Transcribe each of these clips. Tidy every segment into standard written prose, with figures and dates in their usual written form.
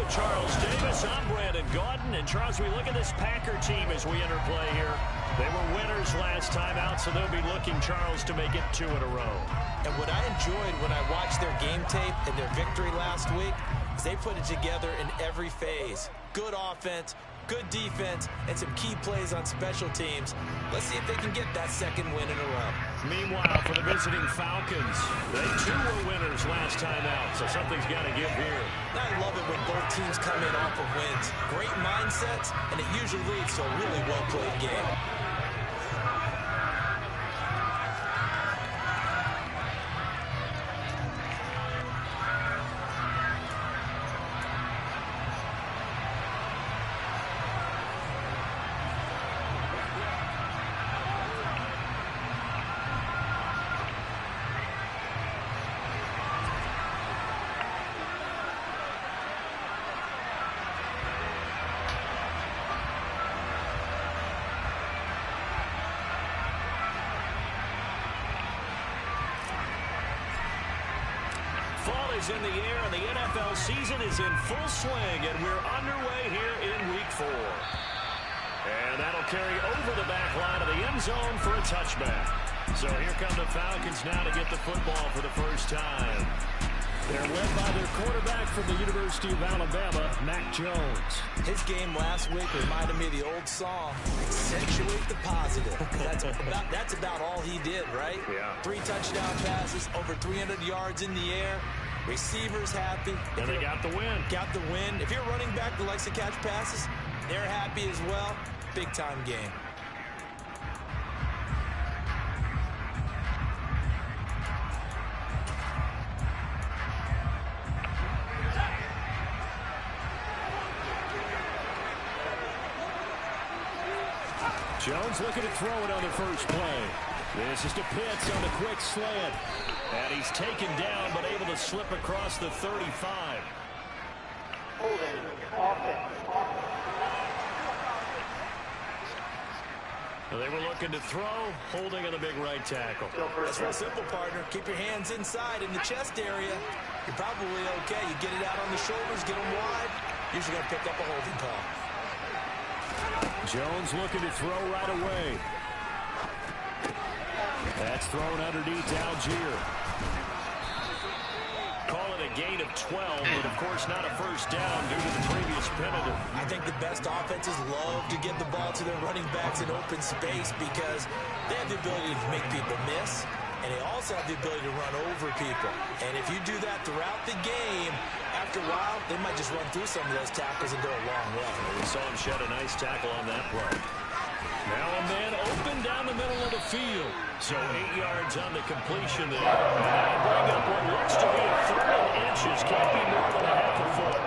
with Charles Davis. I'm Brandon Gaudin. And Charles, we look at this Packer team as we enter play here. They were winners last time out, so they'll be looking, Charles, to make it 2 in a row. And what I enjoyed when I watched their game tape and their victory last week is they put it together in every phase. Good offense, good defense, and some key plays on special teams. Let's see if they can get that second win in a row. Meanwhile, for the visiting Falcons, they too were winners last time out, so something's got to give here. I love it when both teams come in off of wins. Great mindsets, and it usually leads to a really well-played game. In the air, and the NFL season is in full swing, and we're underway here in Week 4. And that'll carry over the back line of the end zone for a touchback. So here come the Falcons now to get the football for the first time. They're led by their quarterback from the University of Alabama, Mac Jones. His game last week reminded me of the old song, accentuate the positive. That's about all he did, right? Yeah. 3 touchdown passes, over 300 yards in the air. Receivers happy. And they got the win. Got the win. If you're a running back that likes to catch passes, they're happy as well. Big-time game. Jones looking to throw it on the first play. This is to Pitts on the quick slant. And he's taken down, but able to slip across the 35. Well, they were looking to throw, holding on the big right tackle. That's real simple, partner. Keep your hands inside in the chest area. You're probably okay. You get it out on the shoulders, get them wide. Usually going to pick up a holding call. Jones looking to throw right away. That's thrown underneath to Algier. Call it a gain of 12, but of course not a first down due to the previous penalty. I think the best offenses love to give the ball to their running backs in open space because they have the ability to make people miss, and they also have the ability to run over people. And if you do that throughout the game, after a while, they might just run through some of those tackles and go a long way. We saw him shed a nice tackle on that play. Now a man open down the middle of the field. So 8 yards on the completion there. And that'll bring up what looks to be a 3rd and inches. Can't be more than a half a foot.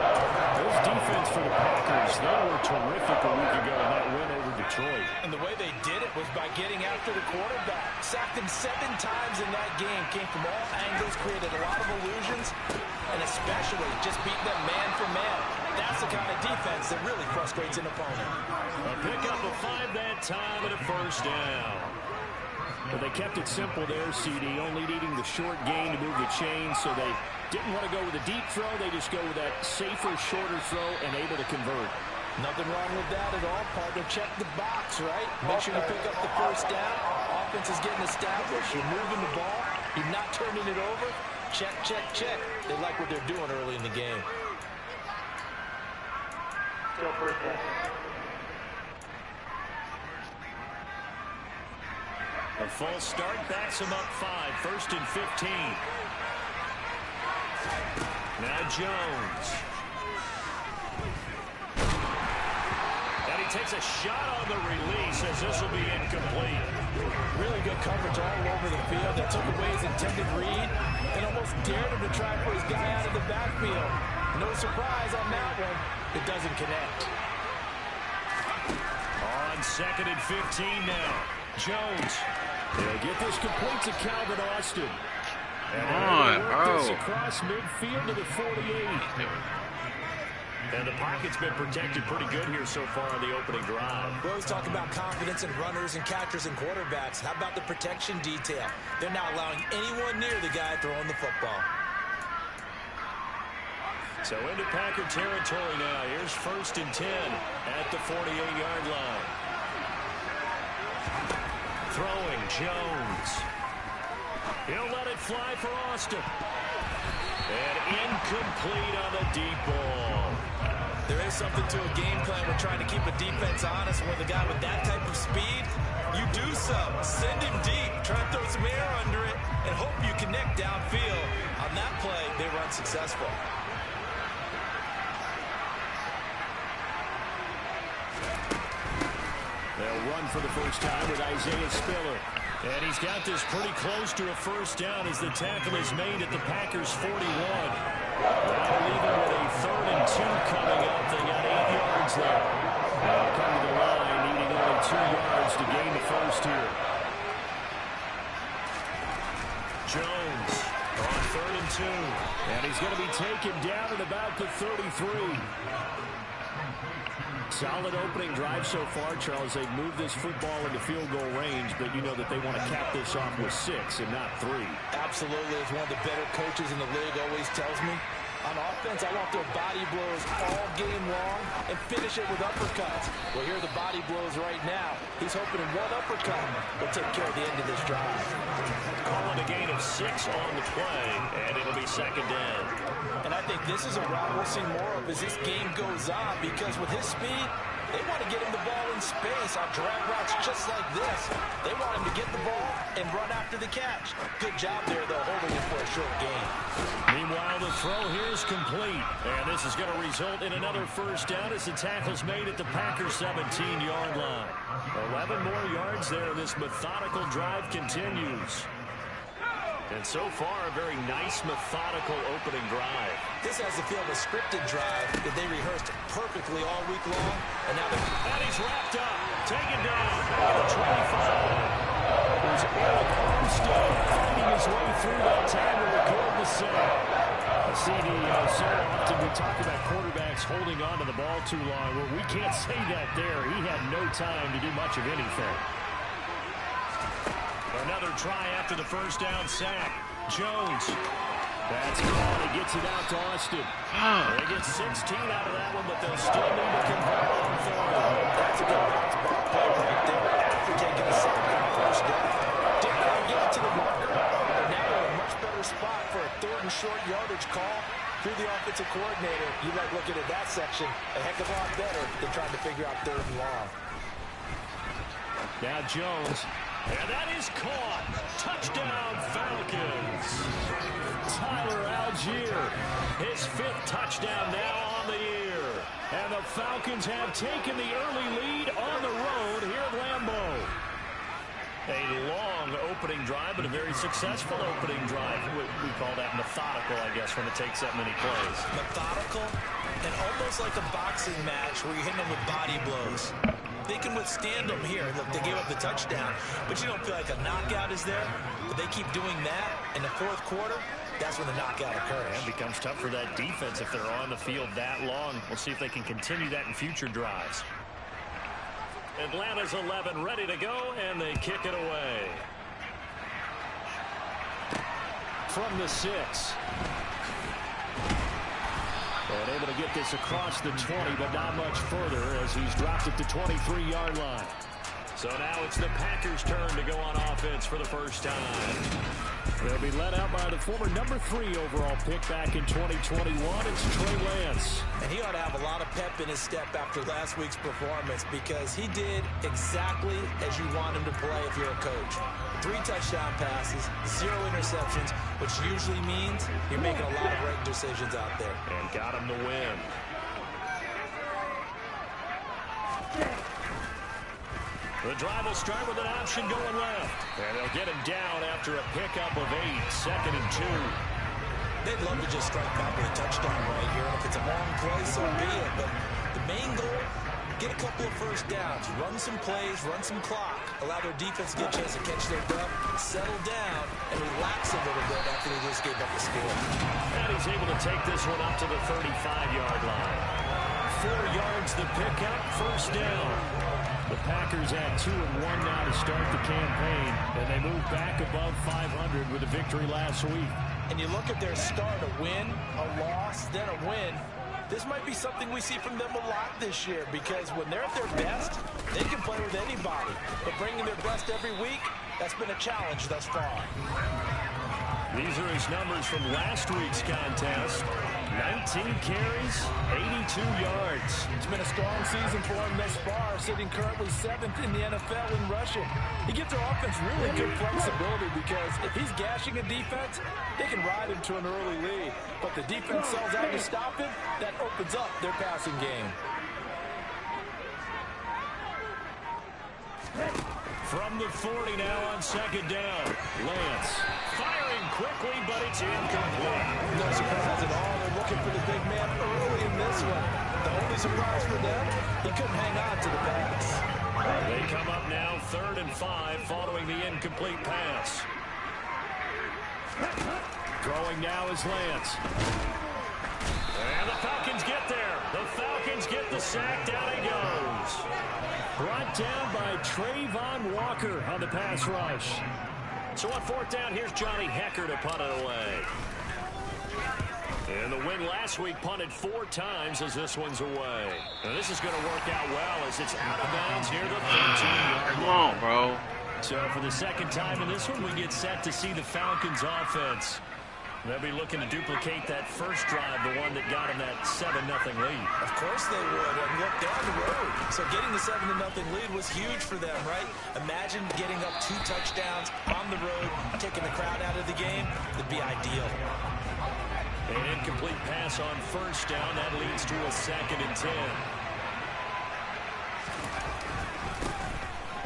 Those defense for the Packers, they were terrific a week ago in that win over Detroit. And the way they did it was by getting after the quarterback. Sacked him 7 times in that game. Came from all angles, created a lot of illusions, and especially just beating them man for man. That's the kind of defense that really frustrates an opponent. A pickup of 5 that time and a first down. But they kept it simple there, CD, only needing the short gain to move the chains, so they didn't want to go with a deep throw. They just go with that safer, shorter throw and able to convert. Nothing wrong with that at all, partner. Check the box, right? Make sure you pick up the first down. Offense is getting established. You're moving the ball. You're not turning it over. Check, check, check. They like what they're doing early in the game. Still first down. A false start backs him up 5. 1st and 15. Now Jones. And he takes a shot on the release as this will be incomplete. Really good coverage all over the field. That took away his intended read and almost dared him to try and put his guy out of the backfield. No surprise on that one. It doesn't connect. On 2nd and 15 now. Jones. They'll get this complete to Calvin Austin. And this across midfield to the 48. And the pocket's been protected pretty good here so far on the opening drive. We always talk about confidence in runners and catchers and quarterbacks. How about the protection detail? They're not allowing anyone near the guy throwing the football. So into Packer territory now. Here's 1st and 10 at the 48-yard line. Throwing Jones. He'll let it fly for Austin. And incomplete on the deep ball. There is something to a game plan. We're trying to keep a defense honest. With a guy with that type of speed, you do some. Send him deep. Try to throw some air under it and hope you connect downfield. On that play, they were unsuccessful. They'll run for the first time with Isaiah Spiller. And he's got this pretty close to a first down as the tackle is made at the Packers' 41. That'll leave them with a 3rd and 2 coming up. They got 8 yards there. They'll come to the line, needing only 2 yards to gain the first here. Jones on 3rd and 2. And he's going to be taken down at about the 33. Solid opening drive so far, Charles. They've moved this football into field goal range, but you know that they want to cap this off with 6 and not 3. Absolutely. As one of the better coaches in the league always tells me, on offense, I want their body blows all game long and finish it with uppercuts. Well, here are the body blows right now. He's hoping in one uppercut will take care of the end of this drive. Calling a gain of 6 on the play, and it'll be 2nd down. And I think this is a route we'll see more of as this game goes on, because with his speed, they want to get him the ball in space on drag routes just like this. They want him to get the ball and run after the catch. Good job there, though, holding it for a short gain. Meanwhile, the throw here is complete. And this is going to result in another first down as the tackle's made at the Packers' 17-yard line. 11 more yards there. This methodical drive continues. And so far, a very nice, methodical opening drive. This has the feel of a scripted drive that they rehearsed perfectly all week long. And now and he's wrapped up, taken down at the 25. There's Eric Armstead finding his way through that time to record the sack. CD, so often we talk about quarterbacks holding on to the ball too long. Well, we can't say that there. He had no time to do much of anything. Another try after the first down sack. Jones. That's caught. He gets it out to Austin. They get 16 out of that one, but they'll still need to convert on 3rd. That's a good bounce-back play right there after taking a sack on the first down. Didn't quite get it to the marker, but now they're in a much better spot for a 3rd and short yardage call through the offensive coordinator. You like looking at that section a heck of a lot better than trying to figure out 3rd and long. Now Jones. And that is caught. Touchdown, Falcons. Tyler Algier, his 5th touchdown now on the year. And the Falcons have taken the early lead on the road here at Lambeau. A long opening drive, but a very successful opening drive. We call that methodical, I guess, when it takes that many plays. Methodical and almost like a boxing match where you're hitting them with body blows. They can withstand them here. Look, they gave up the touchdown, but you don't feel like a knockout is there. But they keep doing that in the 4th quarter. That's when the knockout occurs. And it becomes tough for that defense if they're on the field that long. We'll see if they can continue that in future drives. Atlanta's 11 ready to go, and they kick it away. From the 6. And able to get this across the 20, but not much further as he's dropped at the 23-yard line. So now it's the Packers' turn to go on offense for the first time. They'll be led out by the former number 3 overall pick back in 2021. It's Trey Lance. And he ought to have a lot of pep in his step after last week's performance, because he did exactly as you want him to play if you're a coach. 3 touchdown passes, 0 interceptions, which usually means you're making a lot of right decisions out there. And got him the win. The drive will start with an option going left. And they'll get him down after a pickup of 8, 2nd and 2. They'd love to just strike back with a touchdown right here. And if it's a long play, so be it. But the main goal, get a couple of first downs, run some plays, run some clock, allow their defense to get a chance to catch their breath, settle down, and relax a little bit after they just gave up the score. And he's able to take this one up to the 35-yard line. 4 yards the pickup, first down. The Packers at 2-1 now to start the campaign, and they move back above 500 with a victory last week. and you look at their start, a win, a loss, then a win, this might be something we see from them a lot this year, because when they're at their best, they can play with anybody. But bringing their best every week, that's been a challenge thus far. These are his numbers from last week's contest. 19 carries, 82 yards. It's been a strong season for him thus far, sitting currently 7th in the NFL in rushing. He gives their offense really good flexibility, because if he's gashing a defense, they can ride him to an early lead. But the defense sells out to stop him, that opens up their passing game. From the 40 now on second down. Lance firing quickly, but it's incomplete. No surprise at all. They're looking for the big man early in this one. The only surprise for them, he couldn't hang on to the pass. They come up now 3rd and 5 following the incomplete pass. Throwing now is Lance. And the Falcons get there. The Falcons get the sack. Down he goes. Brought down by Trayvon Walker on the pass rush. So on 4th down, here's Johnny Hekker to punt it away. And the win last week punted 4 times as this one's away. And this is going to work out well as it's out of bounds near the 13-yard line. Come on, bro. So for the second time in this one, we get set to see the Falcons offense. They'll be looking to duplicate that first drive, the one that got them that 7-0 lead. Of course they would. And look, they're on the road. So getting the 7-0 lead was huge for them, right? Imagine getting up 2 touchdowns on the road, taking the crowd out of the game. It'd be ideal. An incomplete pass on first down. That leads to a 2nd and 10.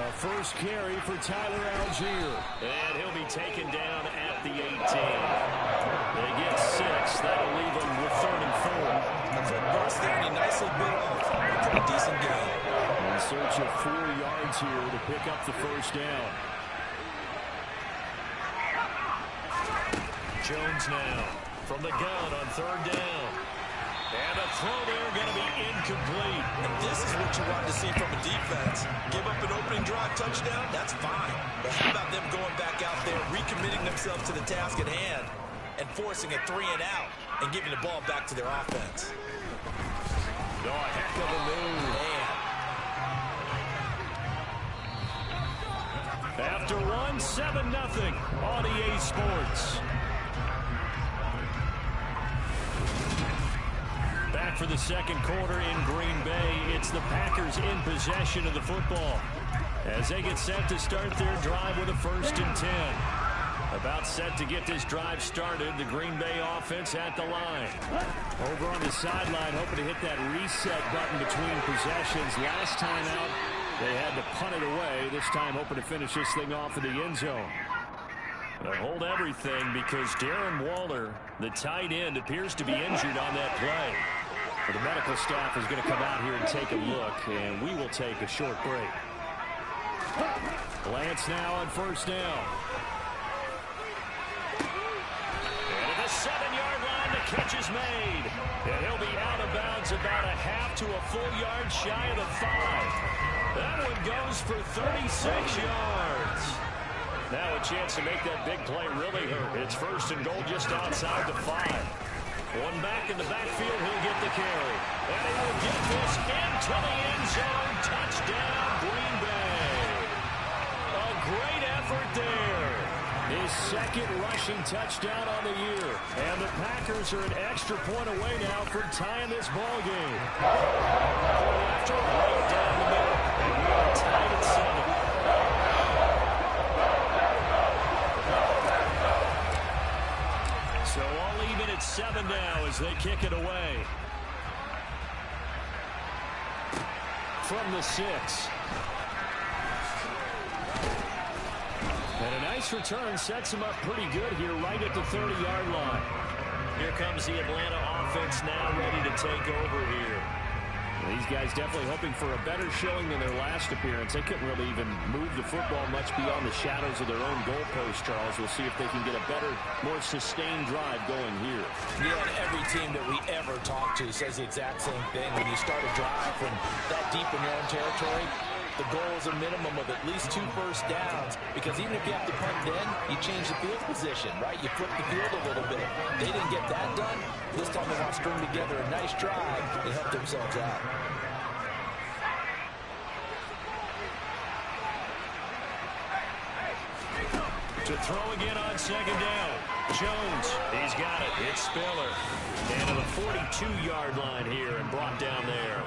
A first carry for Tyler Algier. And he'll be taken down at the 18. They get 6. That'll leave them with 3rd and 4. A quick burst there, and he nicely bit off. A pretty decent game. In search of 4 yards here to pick up the first down. Jones now from the gun on 3rd down. And a throw there going to be incomplete. And this is what you want to see from a defense. Give up an opening drive touchdown, that's fine. But how about them going back out there, recommitting themselves to the task at hand, and forcing a 3-and-out, and giving the ball back to their offense. Oh, a heck of a move. Man. After one, 7-0 on EA Sports. Back for the second quarter in Green Bay. It's the Packers in possession of the football as they get set to start their drive with a 1st and 10. About set to get this drive started, the Green Bay offense at the line. Over on the sideline, hoping to hit that reset button between possessions. Last time out, they had to punt it away. This time, hoping to finish this thing off in the end zone. They'll hold everything because Darren Waller, the tight end, appears to be injured on that play. The medical staff is going to come out here and take a look, and we will take a short break. Lance now on 1st down. And at the 7-yard line, the catch is made. And he'll be out of bounds about a half to a full yard shy of the 5. That one goes for 36 yards. Now a chance to make that big play really hurt. It's 1st and goal just outside the 5. One back in the backfield, he'll get the carry. And he will get this into the end zone. Touchdown, Green Bay. A great effort there. His 2nd rushing touchdown on the year. And the Packers are an extra point away now from tying this ball game. After right down the middle. And we are tied at 7. So all even at 7 now as they kick it away. From the 6. And a nice return sets him up pretty good here right at the 30-yard line. Here comes the Atlanta offense now ready to take over here. These guys definitely hoping for a better showing than their last appearance. They couldn't really even move the football much beyond the shadows of their own goalpost, Charles. We'll see if they can get a better, more sustained drive going here. Yeah, and every team that we ever talk to says the exact same thing. When you start a drive from that deep in your own territory, the goal is a minimum of at least 2 first downs, because even if you have to punt then, you change the field position, right? You flip the field a little bit. They didn't get that done. This time they want to string together a nice drive and help themselves out. To throw again on second down. Jones, he's got it. It's Spiller. And to the 42-yard line here and brought down there.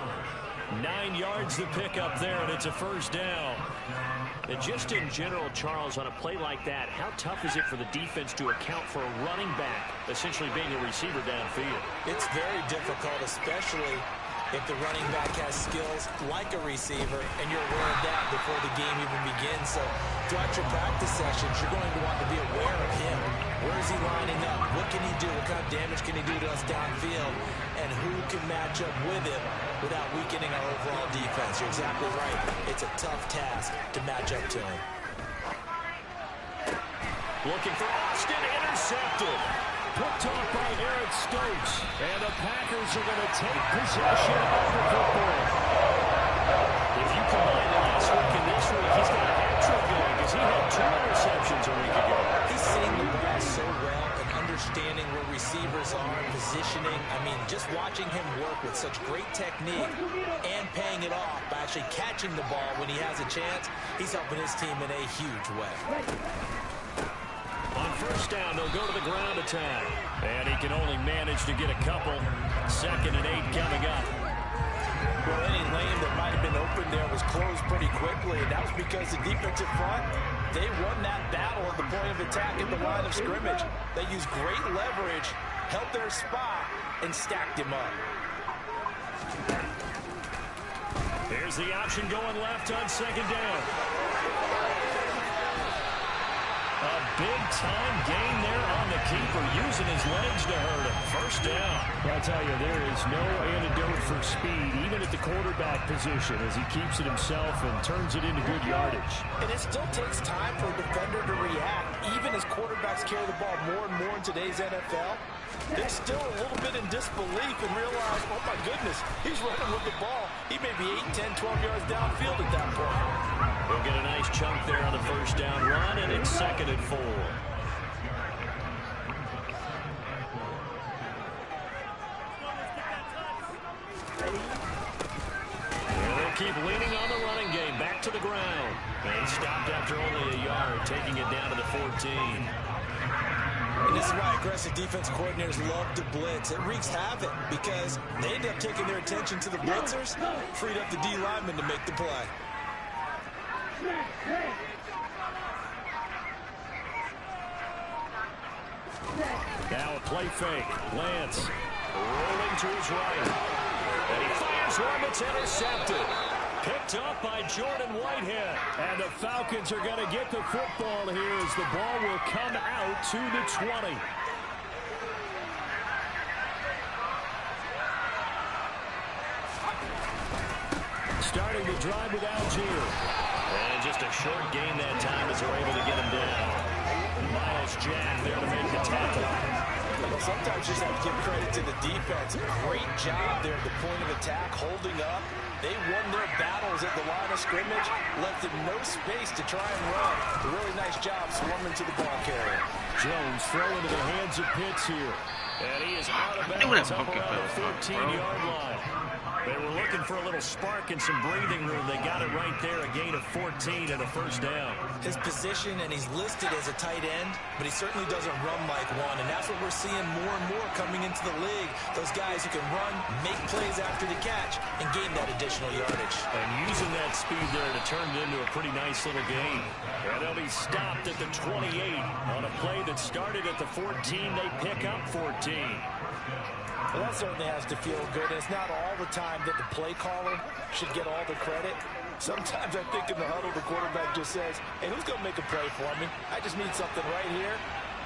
9 yards the pickup there, and it's a first down. And just in general, Charles, on a play like that, how tough is it for the defense to account for a running back essentially being a receiver downfield? It's very difficult, especially if the running back has skills like a receiver, and you're aware of that before the game even begins. So throughout your practice sessions, you're going to want to be aware of him. Where is he lining up? What can he do? What kind of damage can he do to us downfield? And who can match up with him without weakening our overall defense? You're exactly right. It's a tough task to match up to him. Looking for Austin, intercepted. Picked off by Eric Stokes. And the Packers are going to take possession of the football. If you combine the last week and this week, he's got a hat-trick going because he had 2 interceptions a week ago. He's seeing the ball so well and understanding where receivers are, positioning. I mean, just watching him work with such great technique and paying it off by actually catching the ball when he has a chance, he's helping his team in a huge way. On first down, they'll go to the ground attack. And he can only manage to get a couple. 2nd and 8 coming up. Well, any lane that might have been open there was closed pretty quickly, and that was because the defensive front, they won that battle at the point of attack at the line of scrimmage. They used great leverage, held their spot, and stacked him up. Here's the option going left on second down. A big-time gain there on the keeper, using his legs to hurt him. First down. I'll tell you, there is no antidote for speed, even at the quarterback position, as he keeps it himself and turns it into good yardage. And it still takes time for a defender to react. Even as quarterbacks carry the ball more and more in today's NFL, they're still a little bit in disbelief and realize, oh my goodness, he's running with the ball. He may be 8, 10, 12 yards downfield at that point. He'll get a nice chunk there on the first down run, and it's 2nd and 4. And they'll keep leaning on the running game. Back to the ground. And stopped after only a yard, taking it down to the 14. And this is why aggressive defense coordinators love to blitz. It wreaks havoc because they end up taking their attention to the blitzers, freed up the D lineman to make the play. Now a play fake. Lance rolling to his right. And he fires one. It's intercepted. Picked up by Jordan Whitehead. And the Falcons are going to get the football here as the ball will come out to the 20. Starting the drive with Algier. And just a short gain that time as they're able to get him down. Miles Jack there to make the tackle. Well, sometimes you just have to give credit to the defense. Great job there at the point of attack, holding up. They won their battles at the line of scrimmage, left them no space to try and run. A really nice job swarming to the ball carrier. Jones throwing to the hands of Pitts here. And he is out of bounds up around the 14-yard line. They were looking for a little spark and some breathing room. They got it right there, a gain of 14 and a first down. His position, and he's listed as a tight end, but he certainly doesn't run like one, and that's what we're seeing more and more coming into the league. Those guys who can run, make plays after the catch, and gain that additional yardage. And using that speed there to turn it into a pretty nice little gain. And they'll be stopped at the 28 on a play that started at the 14. They pick up 14. Well, that certainly has to feel good. It's not all the time that the play caller should get all the credit. Sometimes I think in the huddle, the quarterback just says, hey, who's going to make a play for me? I just need something right here.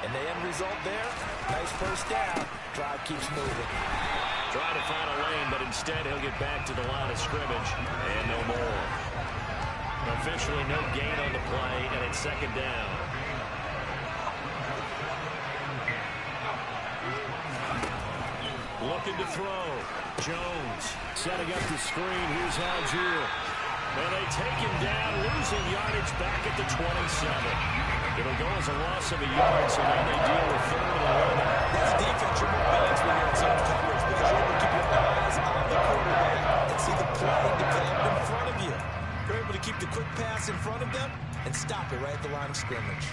And the end result there, nice first down. Drive keeps moving. Trying to find a lane, but instead he'll get back to the line of scrimmage. And no more. Officially no gain on the play, and it's second down. Looking to throw. Jones setting up the screen. Here's Algier. And they take him down, losing yardage back at the 27. It'll go as a loss of a yard, so now they deal with 3rd and 11. This defense, you're more balanced when you're in zone coverage because you're able to keep your eyes on the quarterback and see the play develop in front of you. You're able to keep the quick pass in front of them and stop it right at the line of scrimmage.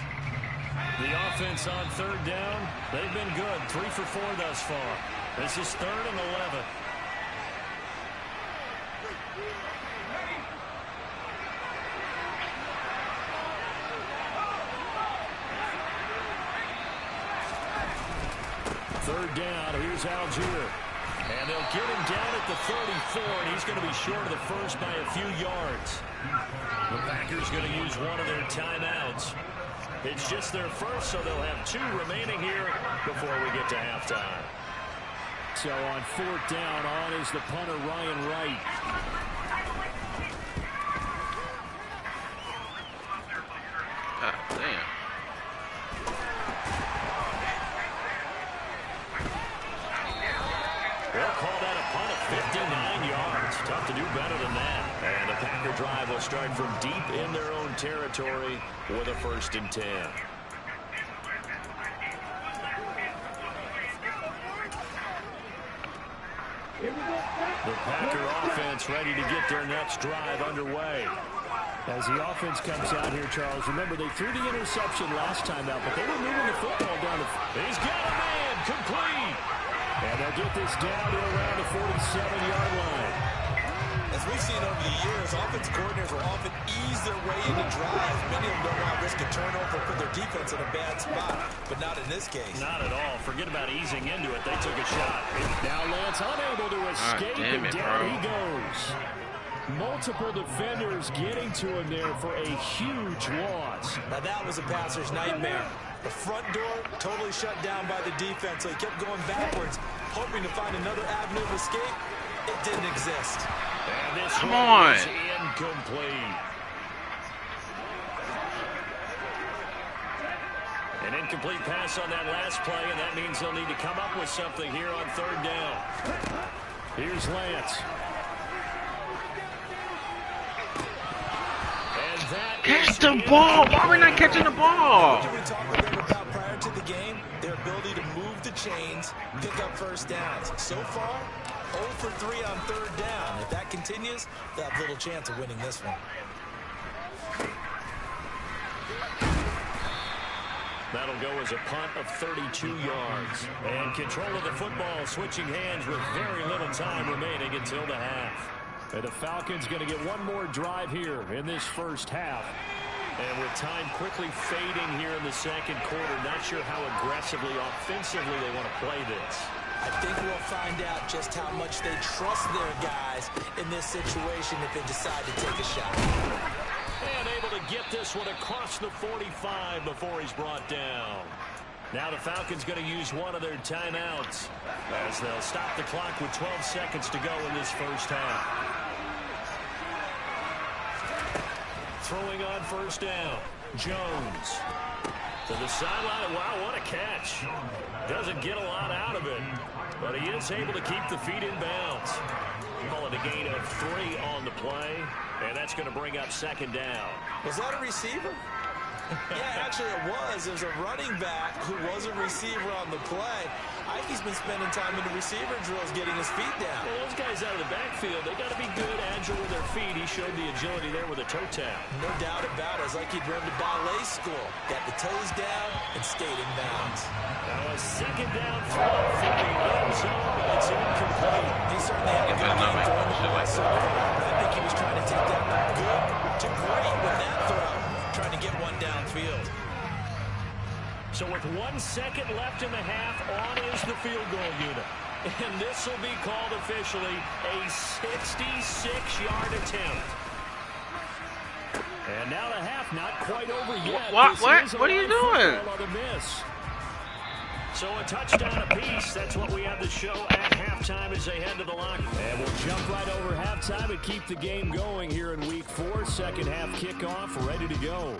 The offense on 3rd down, they've been good. 3 for 4 thus far. This is 3rd and 11. Third down, here's Algier. And they'll get him down at the 34, and he's going to be short of the first by a few yards. The Packers going to use one of their timeouts. It's just their first, so they'll have 2 remaining here before we get to halftime. So on 4th down, on is the punter, Ryan Wright. God damn. They'll call that a punt of 59 yards. Tough to do better than that. And the Packer drive will start from deep in their own territory with a 1st and 10. The Packer offense ready to get their next drive underway. As the offense comes out here, Charles, remember they threw the interception last time out, but they were moving the football down the field. He's got a man, complete. And they'll get this down to around the 47-yard line. As we've seen over the years, offensive coordinators will often ease their way into drives. Many of them don't want to risk a turnover or put their defense in a bad spot, but not in this case. Not at all. Forget about easing into it. They took a shot. Now Lance unable to escape, and down he goes. Multiple defenders getting to him there for a huge loss. Now that was a passer's nightmare. The front door totally shut down by the defense, so he kept going backwards, hoping to find another avenue of escape. It didn't exist. And this Come on. is incomplete. An incomplete pass on that last play, and that means they'll need to come up with something here on 3rd down. Here's Lance. And that Catch the ball! Why are we not catching the ball? What did we talk with them about prior to the game? Their ability to move the chains, pick up 1st downs. So far, 0 for 3 on 3rd down. If that continues, they'll have little chance of winning this one. That'll go as a punt of 32 yards. And control of the football switching hands with very little time remaining until the half. And the Falcons going to get one more drive here in this first half. And with time quickly fading here in the 2nd quarter, not sure how aggressively, offensively they want to play this. I think we'll find out just how much they trust their guys in this situation if they decide to take a shot. And able to get this one across the 45 before he's brought down. Now the Falcons going to use one of their timeouts as they'll stop the clock with 12 seconds to go in this first half. Throwing on 1st down, Jones to the sideline. Wow, what a catch. Doesn't get a lot out of it, but he is able to keep the feet in bounds. Call it a gain of 3 on the play, and that's going to bring up 2nd down. Was that a receiver? Yeah, actually it was. There's a running back who was a receiver on the play. Ike's been spending time in the receiver drills getting his feet down. Well, those guys out of the backfield, they got to be good, agile with their feet. He showed the agility there with a toe tap. No doubt about it. It's like he'd run to ballet school. Got the toes down and stayed in bounds. Now a 2nd down throw for the end zone, but it's incomplete. He certainly had a good game throwing the ball so far. I think he was trying to take that from good to great with that throw. Trying to get one downfield. So with 1 second left in the half, on is the field goal unit. And this will be called officially a 66-yard attempt. And now the half not quite over yet. What are you doing? So a touchdown apiece. That's what we have to show at halftime as they head to the locker room. And we'll jump right over halftime and keep the game going here in week 4. Second half kickoff ready to go.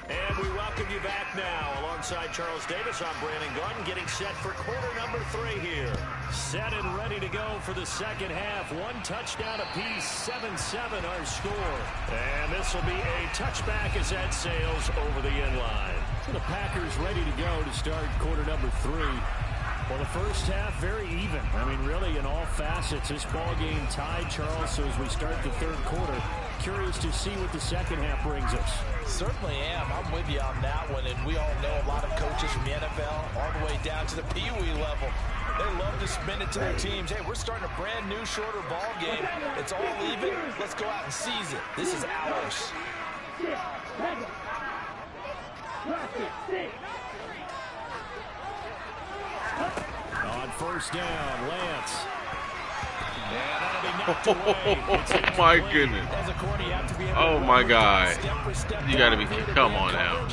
And And we welcome you back now. Alongside Charles Davis, I'm Brandon Gaudin, getting set for quarter number 3 here. Set and ready to go for the second half. 1 touchdown apiece, 7-7 our score. And this will be a touchback as that sails over the end line. So the Packers ready to go to start quarter number 3. Well, the first half, very even. I mean, really, in all facets, this ball game tied, Charles. So as we start the third quarter, curious to see what the second half brings us. Certainly am. I'm with you on that one. And we all know a lot of coaches from the NFL all the way down to the Pee Wee level. They love to spin it to their teams. Hey, we're starting a brand new, shorter ball game. It's all even. Let's go out and seize it. This is ours. On first down, Lance. Oh my goodness. Oh my God. You gotta be, come on now.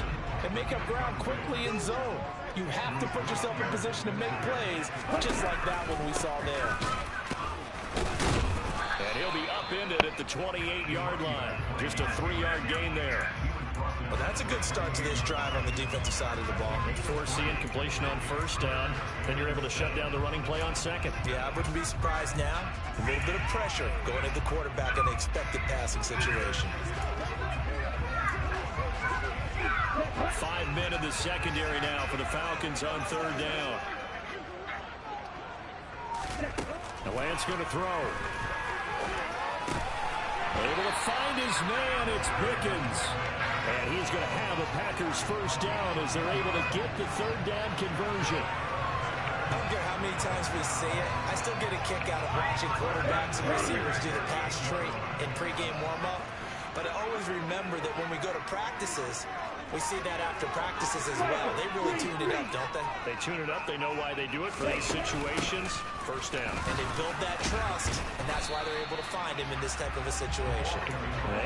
And make up ground quickly in zone. You have to put yourself in position to make plays, just like that one we saw there. And he'll be upended at the 28-yard line. Just a 3-yard gain there. Well, that's a good start to this drive on the defensive side of the ball. Force the incompletion on first down. Then you're able to shut down the running play on second. Yeah, I wouldn't be surprised now. A little bit of pressure going at the quarterback in an expected passing situation. 5 men in the secondary now for the Falcons on third down. The Lance going to throw. Able to find his man. It's Pickens. And he's going to have a Packers first down as they're able to get the third down conversion. I don't care how many times we say it, I still get a kick out of watching quarterbacks and receivers do the pass trait in pregame warm-up. But I always remember that when we go to practices, we see that after practices as well. They really tune it up, don't they? They tune it up. They know why they do it for these situations. First down. And they build that trust, and that's why they're able to find him in this type of a situation.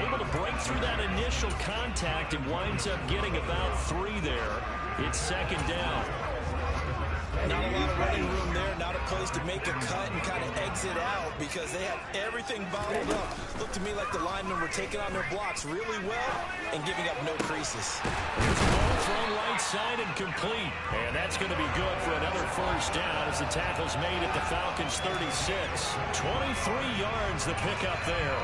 Able to break through that initial contact and winds up getting about 3 there. It's second down. Not a lot of running room there, not a place to make a cut and kind of exit out because they have everything bottled up. Looked to me like the linemen were taking on their blocks really well and giving up no creases. Here's the ball thrown right side and complete. And that's going to be good for another first down as the tackle's made at the Falcons' 36. 23 yards the pickup there.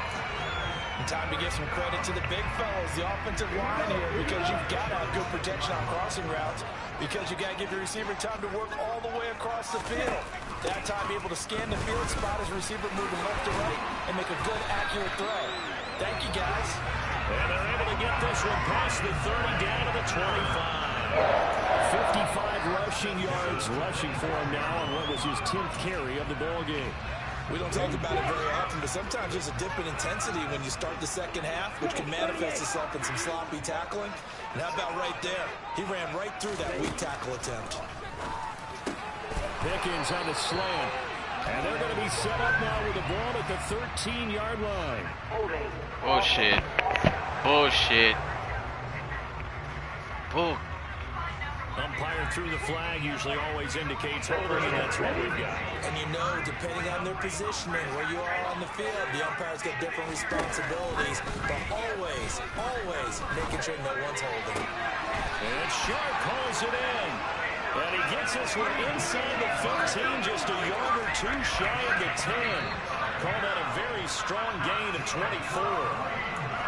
And time to give some credit to the big fellas, the offensive line here, because you've got to have good protection on crossing routes, because you got to give your receiver time to work all the way across the field. That time, be able to scan the field, spot his receiver moving left to right, and make a good, accurate throw. Thank you, guys. And they're able to get this one past the 30 down to the 25. 55 rushing yards rushing for him now on what was his 10th carry of the ball game. We don't talk about it very often, but sometimes there's a dip in intensity when you start the second half, which can manifest itself in some sloppy tackling. And how about right there? He ran right through that weak tackle attempt. Pickens on the slant. And they're going to be set up now with the ball at the 13-yard line. Bullshit. Bullshit. Bull. Umpire through the flag usually always indicates holding, and that's what we've got. And you know, depending on their positioning, where you are on the field, the umpires get different responsibilities, but always making sure no one's holding. And Sharp calls it in. And he gets this one inside the 15, just a yard or 2 shy of the 10. Call that a very strong gain of 24.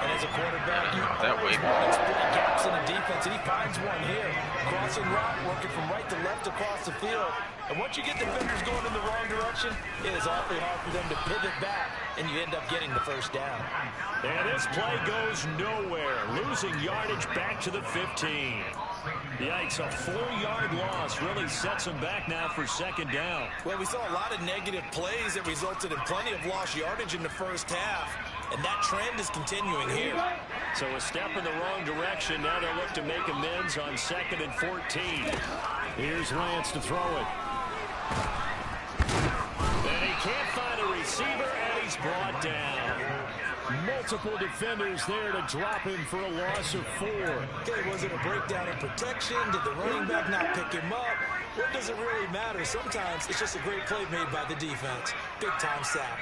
And as a quarterback, you that way. exploit gaps in the defense, and he finds one here. Crossing route, working from right to left across the field. And once you get defenders going in the wrong direction, it is awfully hard for them to pivot back, and you end up getting the first down. And this play goes nowhere, losing yardage back to the 15. Yikes, a 4-yard loss really sets them back now for second down. Well, we saw a lot of negative plays that resulted in plenty of lost yardage in the first half, and that trend is continuing here. So a step in the wrong direction. Now they'll look to make amends on 2nd and 14. Here's Lance to throw it. And he can't find a receiver, and he's brought down. Multiple defenders there to drop him for a loss of 4. Okay, was it a breakdown in protection? Did the running back not pick him up? What does it really matter? Sometimes it's just a great play made by the defense. Big-time sack.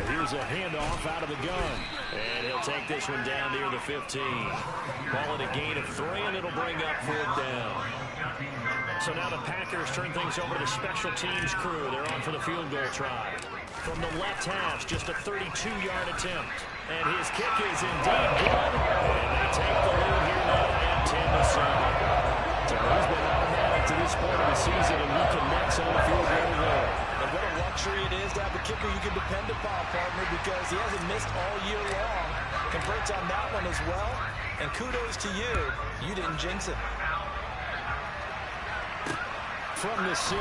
Here's a handoff out of the gun. And he'll take this one down near the 15. Call it a gain of 3, and it'll bring up 4th down. So now the Packers turn things over to the special teams crew. They're on for the field goal try. From the left hash, just a 32-yard attempt. And his kick is indeed good. And they take the lead here now at 10-7. So he's been automatic to this point of the season, and he connects on the field goal there. And what a luxury it is to have a kicker you can depend upon, partner, because he hasn't missed all year long. Converts on that one as well. And kudos to you. You didn't jinx it. From the 6.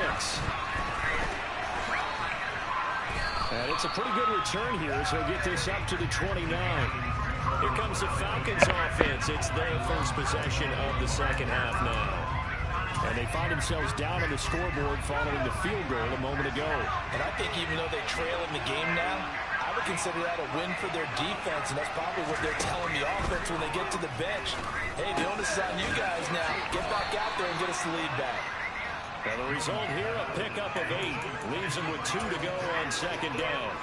And it's a pretty good return here as he'll get this up to the 29. Here comes the Falcons offense. It's their first possession of the second half now. And they find themselves down on the scoreboard following the field goal a moment ago. And I think even though they trail in the game now, I would consider that a win for their defense, and that's probably what they're telling the offense when they get to the bench. Hey, the onus is on you guys now. Get back out there and get us the lead back. Now the result here, a pickup of 8. Leaves them with 2 to go on second down.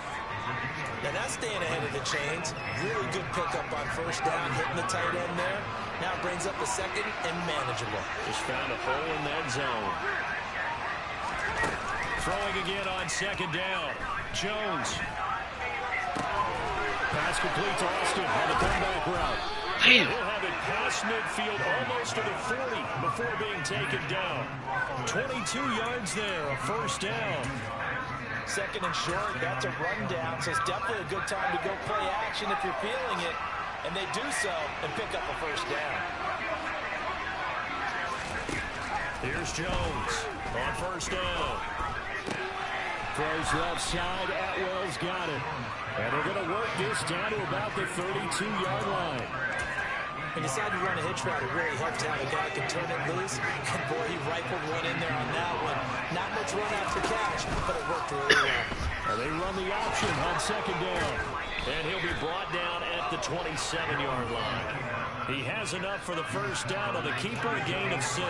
Now that's staying ahead of the chains. Really good pickup on first down, hitting the tight end there. Now brings up the second and manageable. Just found a hole in that zone. Throwing again on second down. Jones. Pass complete to Austin on the comeback route. Damn. He'll have it past midfield, almost to the 40 before being taken down. 22 yards there, a first down. Second and short, that's a rundown, so it's definitely a good time to go play action if you're feeling it. And they do so and pick up a first down. Here's Jones on first down. Throws left side. Atwell's got it. And they're going to work this down to about the 32-yard line. When you decide to run a hitch route, it really helps to have a guy who can turn it loose. And boy, he rifled one in there on that one. Not much run after catch, but it worked really well. And they run the option on second down. And he'll be brought down at the 27-yard line. He has enough for the first down on the keeper, a gain of 6.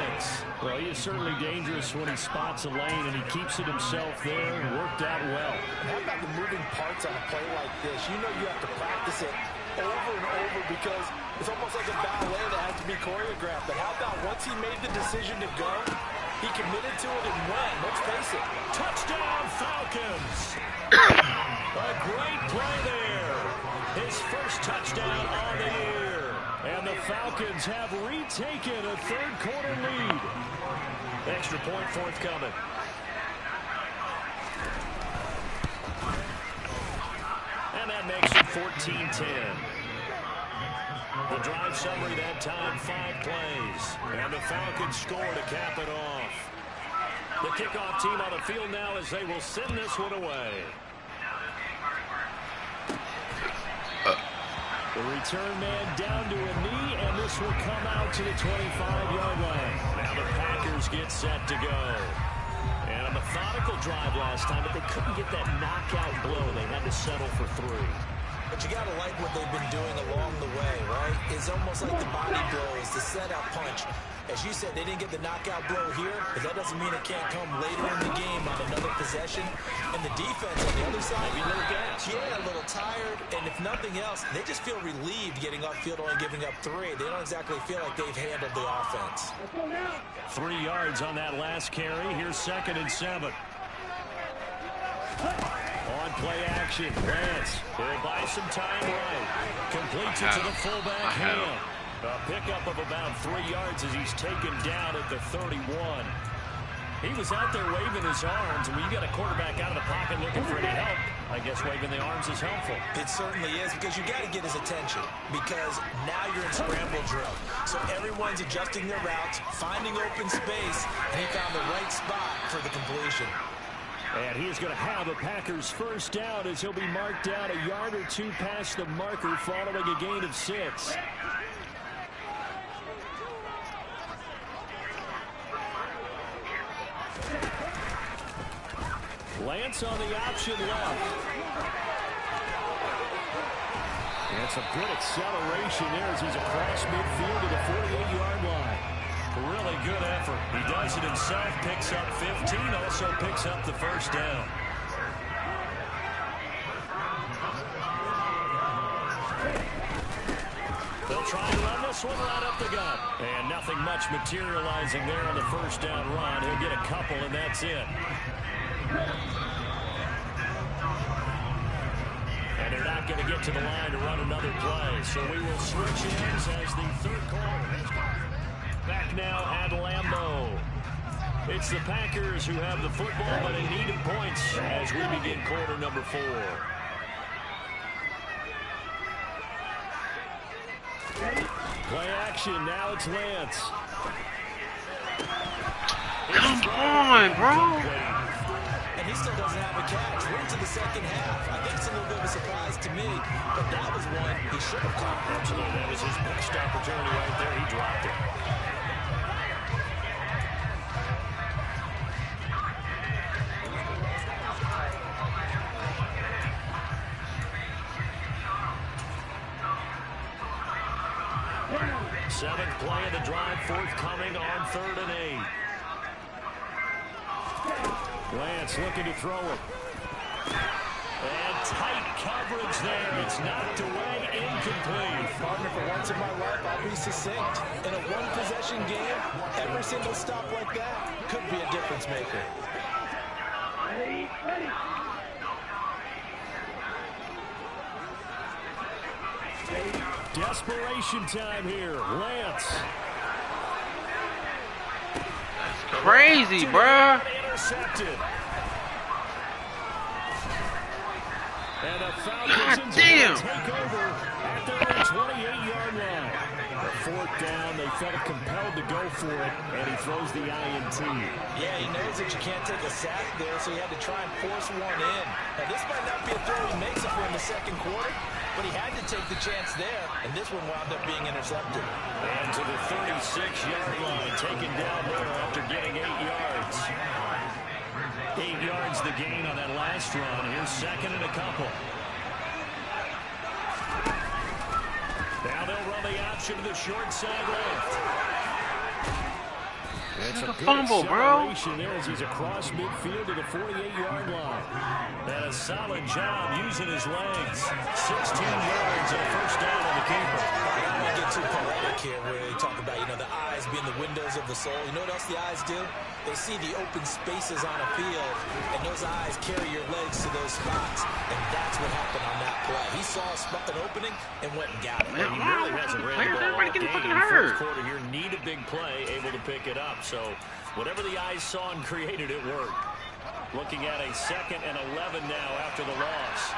Well, he is certainly dangerous when he spots a lane, and he keeps it himself there and worked out well. And how about the moving parts on a play like this? You know you have to practice it over and over because it's almost like a ballet that has to be choreographed. But how about once he made the decision to go, he committed to it and went. Let's face it. Touchdown, Falcons! A great play there. His first touchdown on the year. And the Falcons have retaken a third-quarter lead. Extra point forthcoming. And that makes it 14-10. The drive summary that time, 5 plays. And the Falcons score to cap it off. The kickoff team on the field now as they will send this one away. The return man down to a knee, and this will come out to the 25-yard line. Now the Packers get set to go. And a methodical drive last time, but they couldn't get that knockout blow. They had to settle for 3. But you got to like what they've been doing along the way, right? It's almost like the body blows, the setup punch. As you said, they didn't get the knockout blow here, but that doesn't mean it can't come later in the game on another possession. And the defense on the other side, maybe a little gas. Yeah, a little tired. And if nothing else, they just feel relieved getting upfield, only giving up 3. They don't exactly feel like they've handled the offense. 3 yards on that last carry. Here's 2nd and 7. On play action, Lance will buy some time right. Completes it to the fullback hand. A pickup of about 3 yards as he's taken down at the 31. He was out there waving his arms, and when you got a quarterback out of the pocket looking for any help, I guess waving the arms is helpful. It certainly is, because you got to get his attention, because now you're in scramble drill. So everyone's adjusting their routes, finding open space, and he found the right spot for the completion. And he is going to have a Packers first down as he'll be marked down a yard or 2 past the marker following a gain of 6. Lance on the option left. And some good acceleration there as he's across midfield to the 48-yard line. Really good effort. He does it himself, picks up 15, also picks up the first down. try and run this one right up the gut. And nothing much materializing there on the first down run. He'll get a couple, and that's it. And they're not going to get to the line to run another play. So we will switch ends as the third quarter. Back now at Lambeau. It's the Packers who have the football, but in need of points as we begin quarter number 4. Play action. Now it's Lance. Come on, bro. And he still doesn't have a catch. We're into the second half. I think it's a little bit of a surprise to me, but that was one he should have caught. Absolutely. That was his best opportunity right there. He dropped it. Seventh play of the drive, forthcoming on 3rd and 8. Lance looking to throw it. And tight coverage there. It's knocked away, incomplete. Partner, for once in my life, I'll be succinct. In a one-possession game, every single stop like that could be a difference maker. Desperation time here. Lance. That's crazy, bruh. Intercepted. And a foul. God damn. Take over at their own 28-yard line. A 4th down. They felt compelled to go for it, and he throws the INT. Yeah, he knows that you can't take a sack there, so he had to try and force one in. Now, this might not be a throw he makes it for in the second quarter, but he had to take the chance there, and this one wound up being intercepted. And to the 36-yard line, taken down there after getting 8 yards. 8 yards the gain on that last run. Here's second and a couple. Now they'll run the option to the short side left. It's a fumble, bro. There as he's across midfield to the 48-yard line. And a solid job using his legs. 16 yards and a first down on the keeper. I don't want to get too poetic here where they talk about, the eyes being the windows of the soul. You know what else the eyes do? They see the open spaces on a field, and those eyes carry your legs to those spots. And that's what happened on that play. He saw an opening and went and got it. Man, He really hasn't ran the ball everybody all getting game. fucking In the hurt. first quarter here, need a big play, able to pick it up. So whatever the eyes saw and created, it worked. Looking at a 2nd and 11 now after the loss.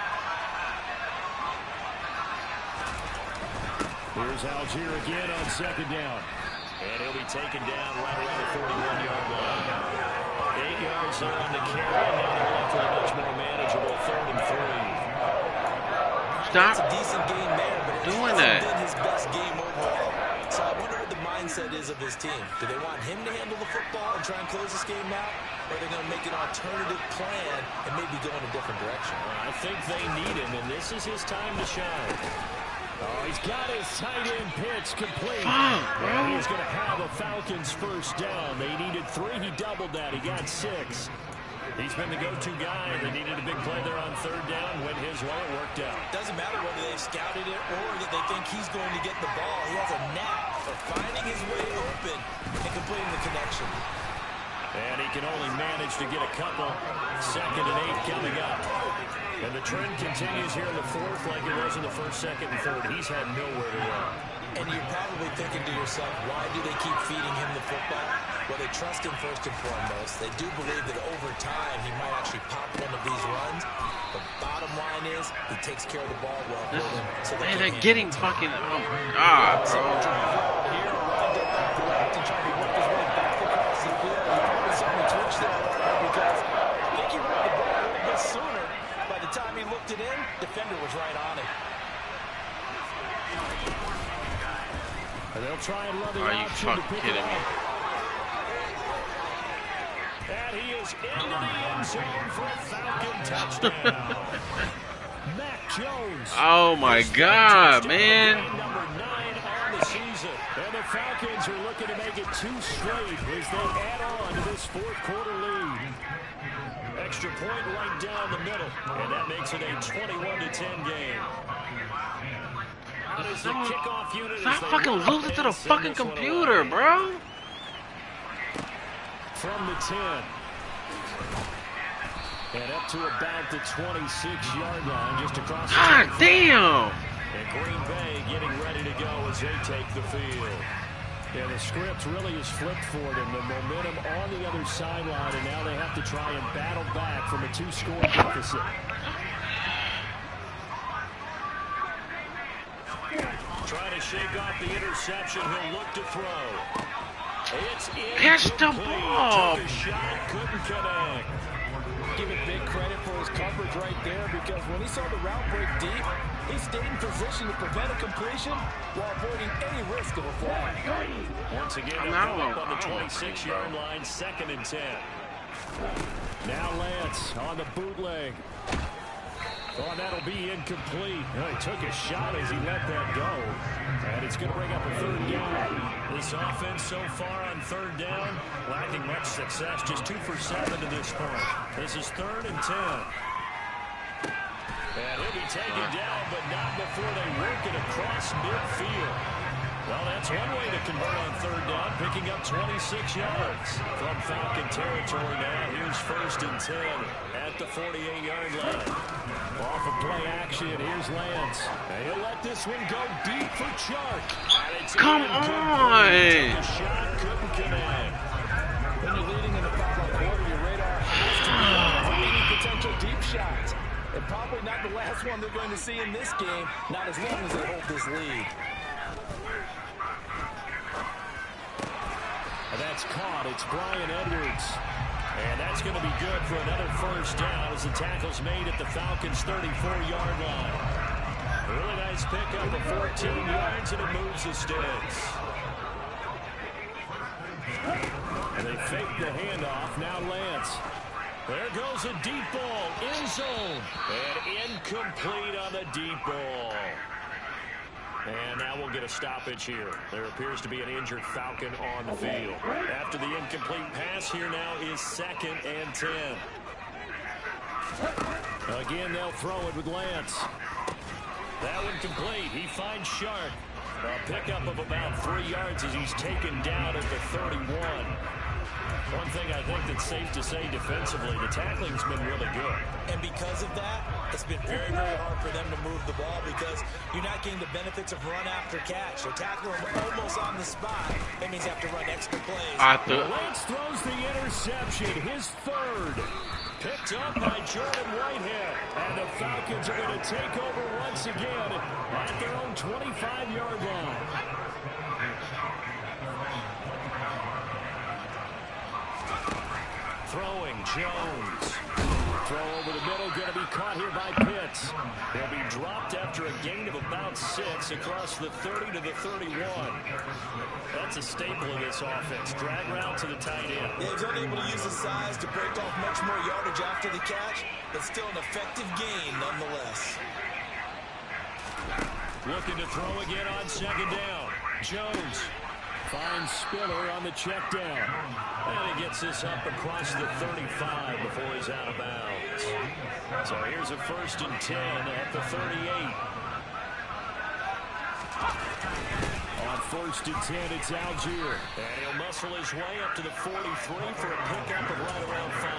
Here's Algier again on 2nd down. And he'll be taken down right around the 41-yard line. 8 yards there on the carry. And now they're left with a much more manageable 3rd and 3. Stop It's a decent game there, but it doing hasn't that. been his best game overall. So I wonder what the mindset is of his team. Do they want him to handle the football and try and close this game out? Or are they going to make an alternative plan and maybe go in a different direction? I think they need him, and this is his time to shine. Oh, he's got his tight end pitch complete. And he's going to have a Falcons first down. They needed 3. He doubled that. He got 6. He's been the go-to guy. They needed a big play there on 3rd down. Went his way. It worked out. Doesn't matter whether they've scouted it or that they think he's going to get the ball. He has a knack for finding his way open and completing the connection. And he can only manage to get a couple. 2nd and 8 coming up. And the trend continues here in the 4th like it was in the 1st, 2nd, and 3rd. He's had nowhere to run. And you're probably thinking to yourself, why do they keep feeding him the football? Well, they trust him first and foremost. They do believe that over time he might actually pop one of these runs. The bottom line is he takes care of the ball well for them. So Man, they're getting fucking. Oh my God, bro. Here, lined up back left and trying to work his way back across the field. He probably certainly twitched there because I think he ran the ball a little bit sooner. By the time he looked it in, defender was right on it. And they'll try and run the Are you option to fucking pick kidding it me? up. And he is into the end zone for a Falcon touchdown. Mac Jones. Oh my God, man. Number 9 on the season. And the Falcons are looking to make it 2 straight as they add on to this 4th quarter lead. Extra point right down the middle. And that makes it a 21-10 game. out as the kickoff unit. Stop fucking losing to the fucking computer, bro. From the 10. And up to about the 26-yard line, just across the God damn! And Green Bay getting ready to go as they take the field. Yeah, the script really is flipped for them. The momentum on the other sideline, and now they have to try and battle back from a 2-score deficit. Trying to shake off the interception. He'll look to throw. It's Catch the ball. Took a shot, couldn't connect. Give it big credit for his coverage right there, because when he saw the route break deep, he stayed in position to prevent a completion while avoiding any risk of a flag. Once again, they'll come up on the 26-yard line, 2nd and 10. Now Lance on the bootleg. Oh, that'll be incomplete. Well, he took a shot as he let that go. And it's going to bring up a 3rd down. This offense so far on 3rd down, lacking much success. Just 2 for 7 to this point. This is 3rd and 10. And he'll be taken down, but not before they work it across midfield. Well, that's one way to convert on 3rd down, picking up 26 yards. From Falcon territory now, here's 1st and 10 at the 48-yard line. Off of play action, here's Lance. And he'll let this one go deep for Chark. Come on! Took a shot, couldn't connect. When you're leading in the final quarter, your radar has to be on any potential deep shots. And probably not the last one they're going to see in this game, not as long as they hold this lead. That's caught. It's Brian Edwards. And that's going to be good for another 1st down as the tackle's made at the Falcons' 34-yard line. Really nice pickup of 14 yards, and it moves the sticks. And they fake the handoff. Now Lance. There goes a deep ball. End zone. And incomplete on the deep ball. And now we'll get a stoppage here. There appears to be an injured Falcon on the field. After the incomplete pass, here now is 2nd and 10. Again, they'll throw it with Lance. That one complete. He finds Sharp. A pickup of about 3 yards as he's taken down at the 31. One thing I think that's safe to say defensively, the tackling's been really good. And because of that, it's been very, very hard for them to move the ball because you're not getting the benefits of run after catch. They're tackling him almost on the spot. That means you have to run extra plays. Lance throws the interception, his 3rd. Picked up by Jordan Whitehead. And the Falcons are going to take over once again at their own 25-yard line. Throwing Jones. Throw over the middle, going to be caught here by Pitts. They'll be dropped after a gain of about 6 across the 30 to the 31. That's a staple of this offense. Drag route to the tight end. Yeah, he's unable to use his size to break off much more yardage after the catch, but still an effective gain nonetheless. Looking to throw again on 2nd down. Jones finds Spiller on the check down. And he gets this up across the 35 before he's out of bounds. So here's a 1st and 10 at the 38. On 1st and 10, it's Algier. And he'll muscle his way up to the 43 for a pickup of right around 5.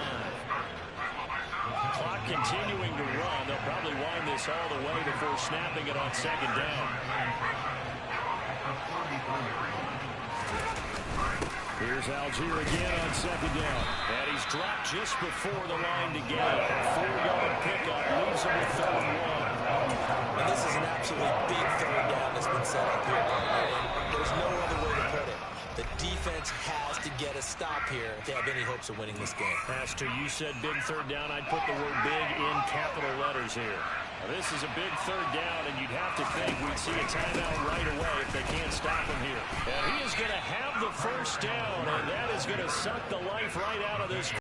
Clock continuing to run. They'll probably wind this all the way before snapping it on 2nd down. Here's Algier again on 2nd down. And he's dropped just before the line to get it. 4-yard pickup, leaves him with 3rd and 1. And this is an absolutely big 3rd down that's been set up here. And there's no other way to put it. The defense has to get a stop here if they have any hopes of winning this game. Pastor, you said big 3rd down. I'd put the word big in capital letters here. Now, this is a big 3rd down, and you'd have to think we'd see a timeout right away if they can't stop him here. And he is going to have the 1st down, and that is going to suck the life right out of this